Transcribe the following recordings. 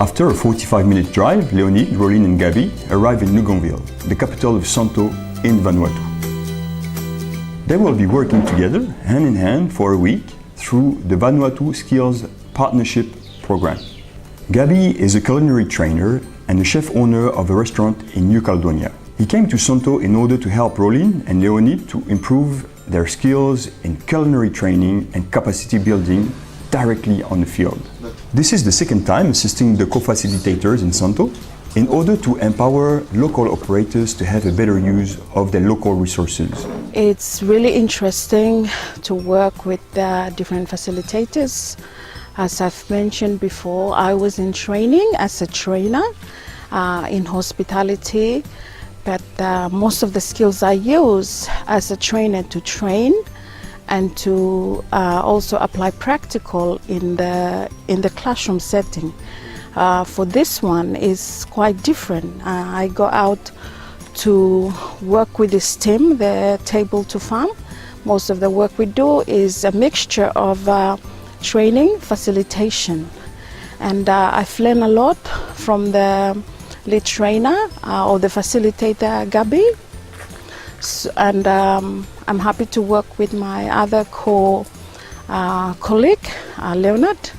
After a 45-minute drive, Leonid, Rolin and Gabi arrive in Luganville, the capital of Santo in Vanuatu. They will be working together, hand in hand, for a week through the Vanuatu Skills Partnership Program. Gabi is a culinary trainer and the chef owner of a restaurant in New Caledonia. He came to Santo in order to help Rolin and Leonid to improve their skills in culinary training and capacity building directly on the field. This is the second time assisting the co-facilitators in Santo in order to empower local operators to have a better use of their local resources. It's really interesting to work with different facilitators. As I've mentioned before, I was in training as a trainer in hospitality, but most of the skills I use as a trainer to train and to also apply practical in the classroom setting. For this one is quite different. I go out to work with this team, the Table to Farm. Most of the work we do is a mixture of training, facilitation, and I've learned a lot from the lead trainer or the facilitator Gabi. And I'm happy to work with my other colleague, Leonard,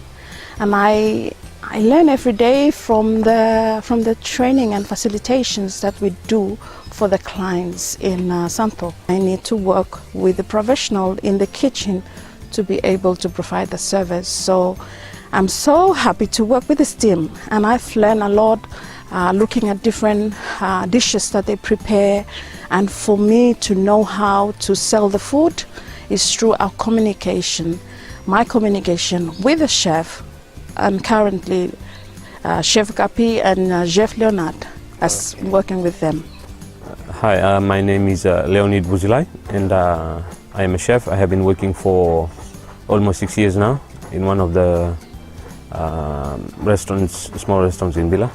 and I learn every day from the training and facilitations that we do for the clients in Santo. I need to work with the professional in the kitchen to be able to provide the service. So I'm so happy to work with this team, and I've learned a lot looking at different dishes that they prepare. And for me to know how to sell the food is through our communication, my communication with the chef, and currently Chef Gabi and Chef Leonard, as working with them. Hi, my name is Leonid Buzilai, and I am a chef. I have been working for almost 6 years now in one of the restaurants, small restaurants in Villa.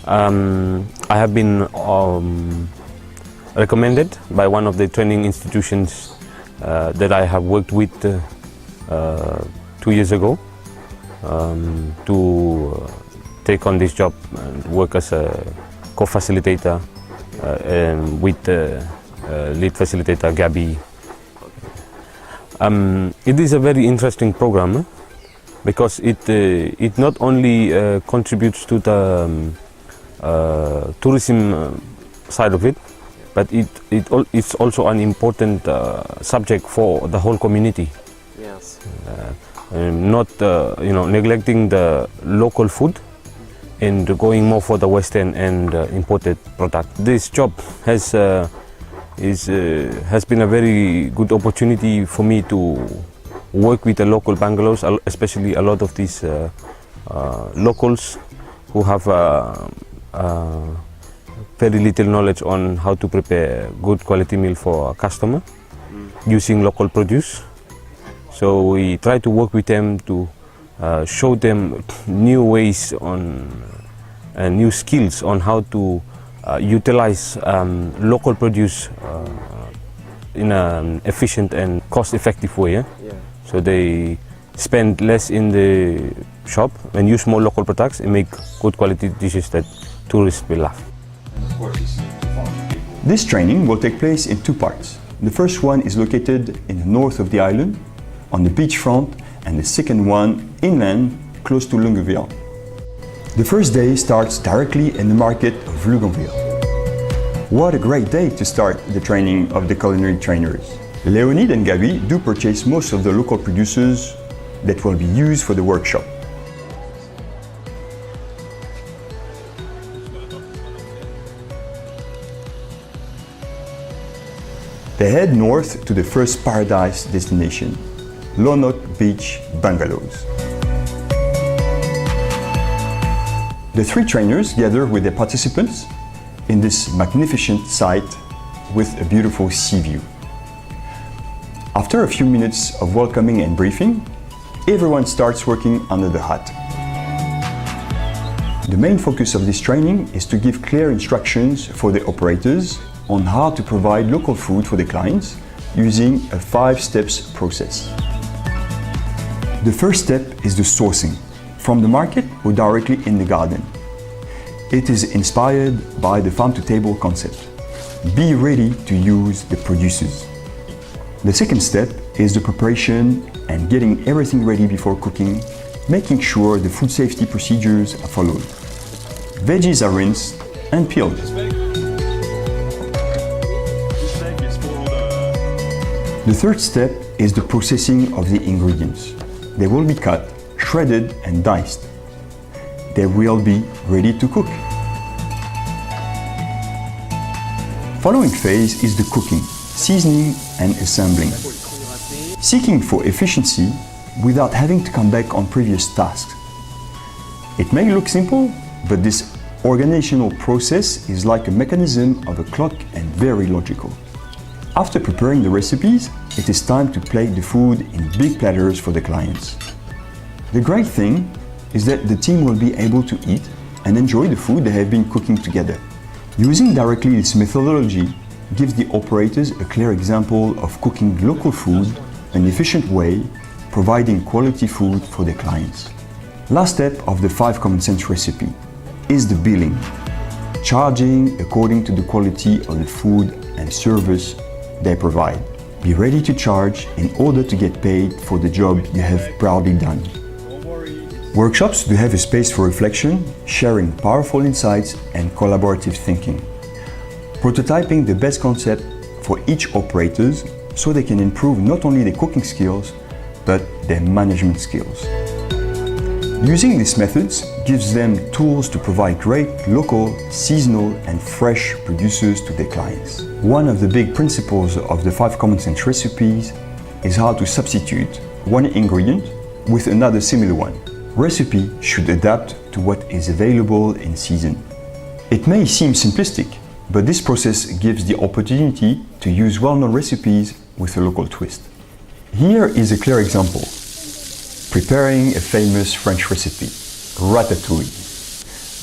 I have been recommended by one of the training institutions that I have worked with 2 years ago to take on this job and work as a co-facilitator with the lead facilitator Gabi. It is a very interesting program because it not only contributes to the tourism side of it, but it's also an important subject for the whole community. Yes. Not neglecting the local food and going more for the Western and imported product. This job has been a very good opportunity for me to work with the local bungalows, especially a lot of these locals who have very little knowledge on how to prepare good quality meal for a customer using local produce. So we try to work with them to show them new ways on new skills on how to utilize local produce in an efficient and cost-effective way. Yeah? Yeah. So they spend less in the shop and use more local products and make good quality dishes that tourists will love. This training will take place in two parts. The first one is located in the north of the island, on the beachfront, and the second one inland, close to Luganville. The first day starts directly in the market of Luganville. What a great day to start the training of the culinary trainers. Leonid and Gabi do purchase most of the local producers that will be used for the workshop. They head north to the first paradise destination, Lonot Beach Bungalows. The three trainers gather with their participants in this magnificent site with a beautiful sea view. After a few minutes of welcoming and briefing, everyone starts working under the hut. The main focus of this training is to give clear instructions for the operators on how to provide local food for the clients using a 5 steps process. The first step is the sourcing. from the market or directly in the garden. It is inspired by the farm-to-table concept. Be ready to use the producers. The second step is the preparation and getting everything ready before cooking, making sure the food safety procedures are followed. Veggies are rinsed and peeled. The third step is the processing of the ingredients. They will be cut, shredded and diced. They will be ready to cook. Following phase is the cooking, seasoning and assembling. Seeking for efficiency without having to come back on previous tasks. It may look simple, but this organizational process is like a mechanism of a clock and very logical. After preparing the recipes, it is time to plate the food in big platters for the clients. The great thing is that the team will be able to eat and enjoy the food they have been cooking together. Using directly this methodology gives the operators a clear example of cooking local food in an efficient way, providing quality food for their clients. Last step of the 5 common sense recipe is the billing, charging according to the quality of the food and service they provide. Be ready to charge in order to get paid for the job you have proudly done. Workshops do have a space for reflection, sharing powerful insights and collaborative thinking. Prototyping the best concept for each operators so they can improve not only their cooking skills, but their management skills. Using these methods gives them tools to provide great local, seasonal and fresh producers to their clients. One of the big principles of the 5 common sense recipes is how to substitute one ingredient with another similar one. Recipe should adapt to what is available in season. It may seem simplistic, but this process gives the opportunity to use well-known recipes with a local twist. Here is a clear example. Preparing a famous French recipe, ratatouille,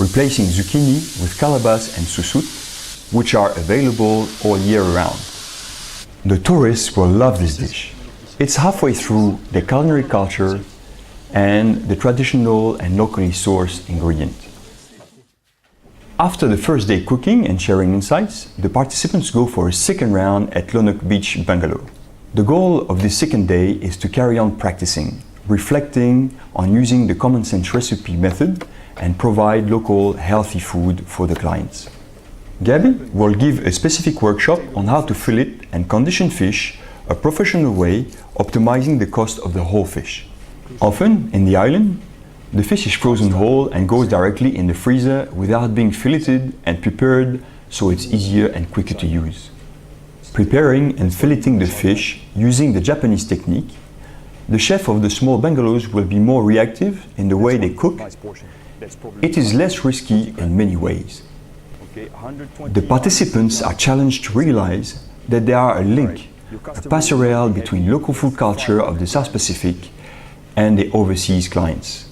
replacing zucchini with calabash and soussoup, which are available all year round. The tourists will love this dish. It's halfway through the culinary culture and the traditional and locally sourced ingredient. After the first day cooking and sharing insights, the participants go for a second round at Lonok Beach Bungalow. The goal of this second day is to carry on practicing, reflecting on using the common sense recipe method and provide local healthy food for the clients. Gabby will give a specific workshop on how to fillet and condition fish a professional way, optimizing the cost of the whole fish. Often, in the island, the fish is frozen whole and goes directly in the freezer without being filleted and prepared, so it's easier and quicker to use. Preparing and filleting the fish using the Japanese technique, the chef of the small bungalows will be more reactive in the way they cook. It is less risky in many ways. The participants are challenged to realize that there are a link, a passerelle between local food culture of the South Pacific and the overseas clients.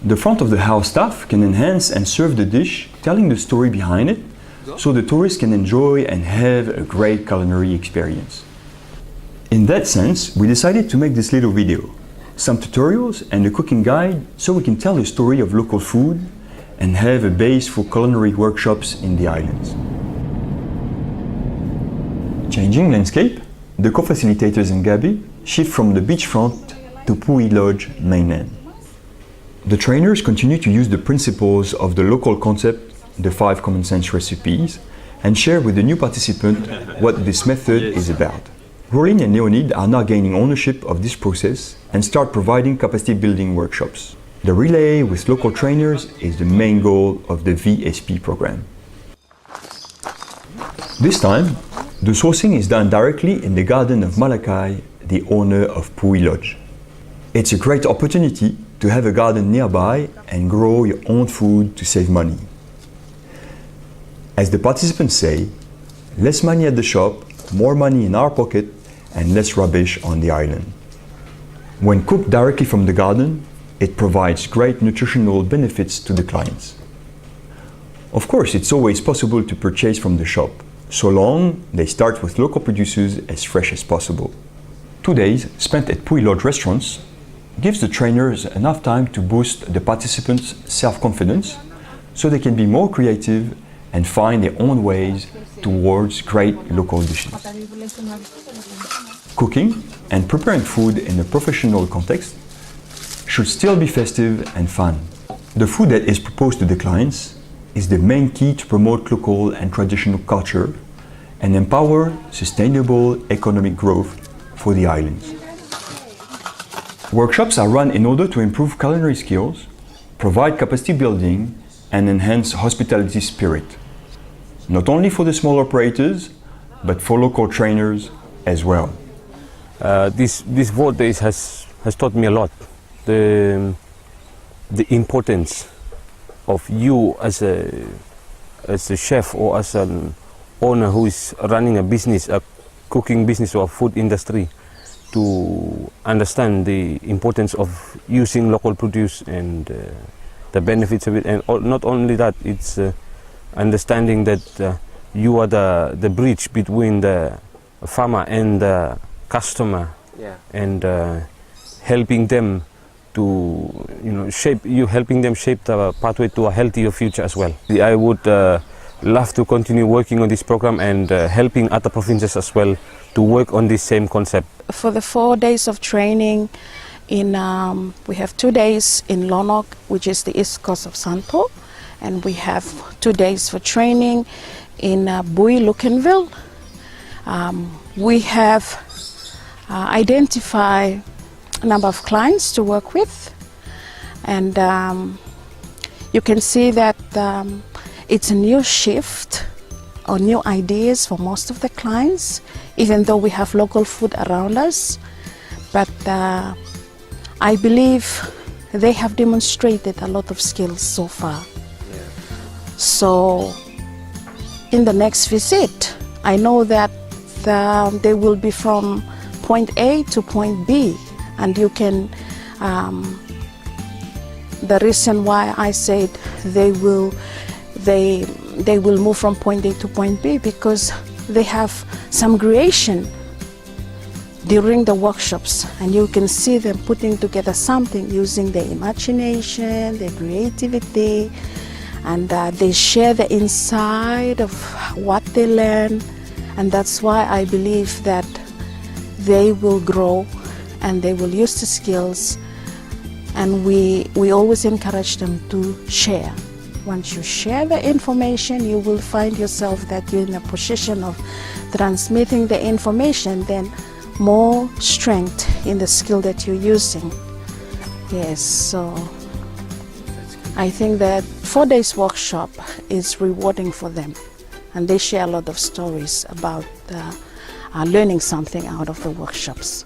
The front of the house staff can enhance and serve the dish, telling the story behind it, so the tourists can enjoy and have a great culinary experience. In that sense, we decided to make this little video, some tutorials and a cooking guide, so we can tell the story of local food and have a base for culinary workshops in the islands. Changing landscape, the co-facilitators and Gabby shift from the beachfront to Pui Lodge mainland. The trainers continue to use the principles of the local concept, the 5 common sense recipes, and share with the new participant what this method is about. Roline and Leonid are now gaining ownership of this process and start providing capacity building workshops. The relay with local trainers is the main goal of the VSP program. This time, the sourcing is done directly in the garden of Malakai, the owner of Pui Lodge. It's a great opportunity to have a garden nearby and grow your own food to save money. As the participants say, less money at the shop, more money in our pocket, and less rubbish on the island. When cooked directly from the garden, it provides great nutritional benefits to the clients. Of course, it's always possible to purchase from the shop, so long they start with local producers as fresh as possible. 2 days spent at Pui Lodge restaurants gives the trainers enough time to boost the participants' self-confidence so they can be more creative and find their own ways towards great local dishes. Cooking and preparing food in a professional context should still be festive and fun. The food that is proposed to the clients is the main key to promote local and traditional culture and empower sustainable economic growth for the islands. Workshops are run in order to improve culinary skills, provide capacity building, and enhance hospitality spirit, not only for the small operators, but for local trainers as well. This 4 days has taught me a lot. The importance of you as a chef or as an owner who is running a business, a cooking business or a food industry, to understand the importance of using local produce and the benefits of it. And not only that, it's understanding that you are the bridge between the farmer and the customer, and helping them to helping them shape the pathway to a healthier future as well. I would love to continue working on this program and helping other provinces as well to work on this same concept. For the 4 days of training, we have 2 days in Lonok, which is the east coast of Santo, and we have 2 days for training in Bui, Lucanville. We have identified a number of clients to work with, and you can see that it's a new shift or new ideas for most of the clients, even though we have local food around us. But I believe they have demonstrated a lot of skills so far. So in the next visit, I know that they will be from point A to point B, and you can the reason why I said they will move from point A to point B, because they have some creation during the workshops, and you can see them putting together something using their imagination, their creativity, and they share the inside of what they learn, and that's why I believe that they will grow and they will use the skills, and we always encourage them to share. Once you share the information, you will find yourself that you're in a position of transmitting the information, then more strength in the skill that you're using. Yes, so I think that 4 days workshop is rewarding for them, and they share a lot of stories about learning something out of the workshops.